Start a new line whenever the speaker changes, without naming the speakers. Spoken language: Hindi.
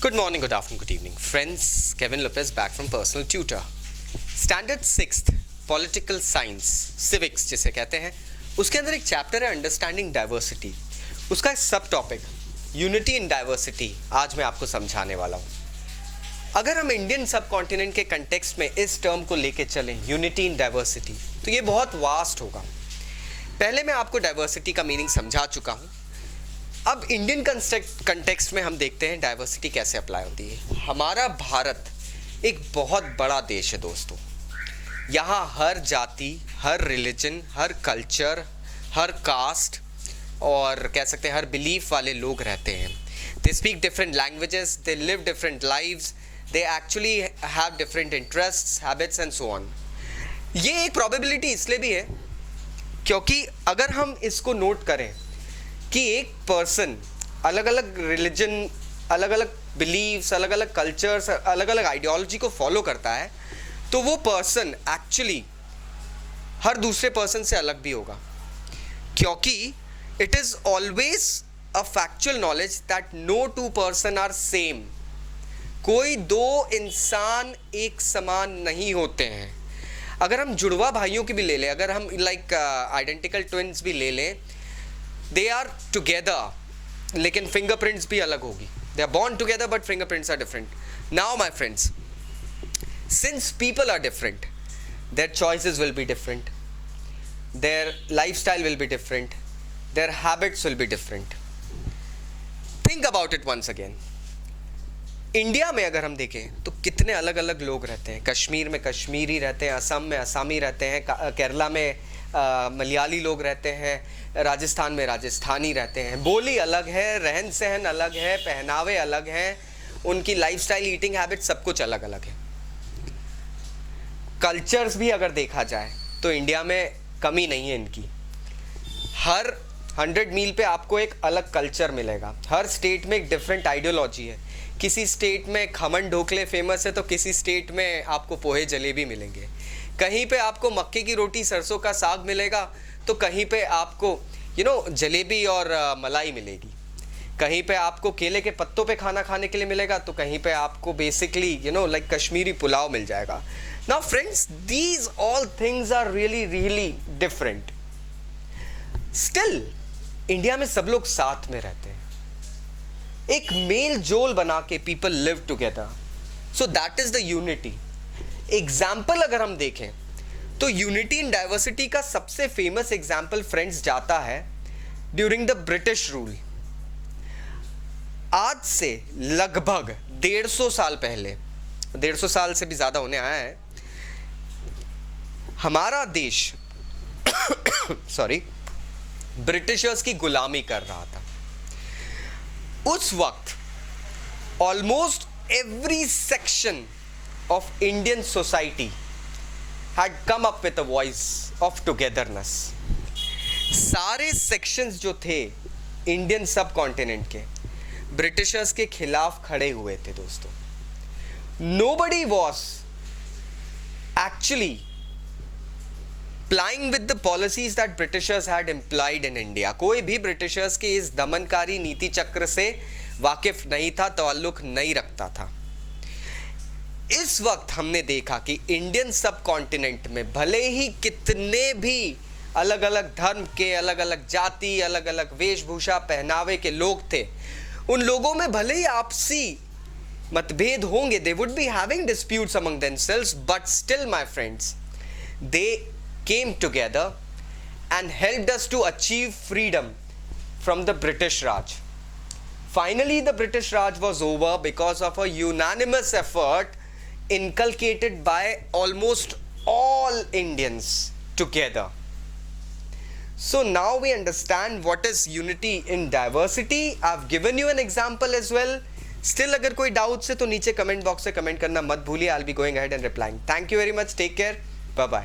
Good morning, good afternoon, good evening. Friends, Kevin Lopez back from Personal Tutor. Standard 6th Political Science, Civics जिसे कहते हैं, उसके अंदर एक चैप्टर है अंडरस्टैंडिंग डाइवर्सिटी. उसका एक सब टॉपिक यूनिटी इन डाइवर्सिटी आज मैं आपको समझाने वाला हूँ. अगर हम इंडियन सब कॉन्टिनेंट के कंटेक्स्ट में इस टर्म को लेके चलें, यूनिटी इन डाइवर्सिटी, तो ये बहुत वास्ट होगा. पहले मैं आपको डाइवर्सिटी का मीनिंग समझा चुका हूँ. अब इंडियन कंटेक्स्ट में हम देखते हैं डाइवर्सिटी कैसे अप्लाई होती है. हमारा भारत एक बहुत बड़ा देश है दोस्तों. यहाँ हर जाति, हर रिलीजन, हर कल्चर, हर कास्ट और कह सकते हैं हर बिलीफ वाले लोग रहते हैं. They speak different languages, they live different lives, they actually have different interests, habits and so on. ये एक प्रोबेबिलिटी इसलिए भी है क्योंकि अगर हम इसको नोट करें कि एक पर्सन अलग अलग रिलीजन, अलग अलग बिलीव्स, अलग अलग कल्चर्स, अलग अलग आइडियोलॉजी को फॉलो करता है, तो वो पर्सन एक्चुअली हर दूसरे पर्सन से अलग भी होगा. क्योंकि it is always a factual knowledge that no two person are same. कोई दो इंसान एक समान नहीं होते हैं. अगर हम जुड़वा भाइयों की भी ले लें, अगर हम लाइक आइडेंटिकल ट्विन्स भी ले लें, they are together लेकिन fingerprints भी अलग होगी. They are born together but fingerprints are different. Now my friends, since people are different, their choices will be different, their lifestyle will be different, their habits will be different. Think about it once again. India में अगर हम देखें तो कितने अलग अलग लोग रहते हैं. कश्मीर में कश्मीरी रहते हैं, असम में असामी रहते हैं, केरला में मलयाली लोग रहते हैं, राजस्थान में राजस्थानी रहते हैं. बोली अलग है, रहन सहन अलग है, पहनावे अलग हैं, उनकी लाइफस्टाइल, ईटिंग हैबिट सब कुछ अलग अलग है. कल्चर्स भी अगर देखा जाए तो इंडिया में कमी नहीं है इनकी. हर 100 मील पे आपको एक अलग कल्चर मिलेगा. हर स्टेट में एक डिफरेंट आइडियोलॉजी है. किसी स्टेट में खमन ढोकले फेमस है तो किसी स्टेट में आपको पोहे जलेबी मिलेंगे. कहीं पे आपको मक्के की रोटी सरसों का साग मिलेगा तो कहीं पे आपको जलेबी और मलाई मिलेगी. कहीं पे आपको केले के पत्तों पे खाना खाने के लिए मिलेगा तो कहीं पे आपको बेसिकली लाइक कश्मीरी पुलाव मिल जाएगा. Now friends, these all things are really really different. Still India में सब लोग साथ में रहते हैं. एक मेल जोल बना के people live together. So that is the unity. Example अगर हम देखें तो यूनिटी इन डाइवर्सिटी का सबसे फेमस एग्जाम्पल फ्रेंड्स जाता है ड्यूरिंग द ब्रिटिश रूल. आज से लगभग 150 साल पहले, 150 साल से भी ज्यादा होने आया है, हमारा देश सॉरी ब्रिटिशर्स की गुलामी कर रहा था. उस वक्त almost every section of Indian society had come up with a voice of togetherness. सारे sections जो थे इंडियन सब कॉन्टिनेंट के ब्रिटिशर्स के खिलाफ खड़े हुए थे दोस्तों. Nobody was actually plying with the policies that Britishers had implied in India. कोई भी ब्रिटिशर्स के इस दमनकारी नीति चक्र से वाकिफ नहीं था, ताल्लुक नहीं रखता था. इस वक्त हमने देखा कि इंडियन सब कॉन्टिनेंट में भले ही कितने भी अलग अलग धर्म के, अलग अलग जाति, अलग अलग वेशभूषा, पहनावे के लोग थे, उन लोगों में भले ही आपसी मतभेद होंगे, they would be having disputes among themselves, but still my friends, they came together and helped us to achieve freedom from the British Raj. Finally, the British Raj was over because of a unanimous effort inculcated by almost all Indians together. So now we understand what is unity in diversity. I've given you an example as well. Still अगर कोई डाउट्स है तो नीचे कमेंट बॉक्स से कमेंट करना मत भूलिए. I'll be going ahead and replying. Thank you very much. Take care. Bye bye.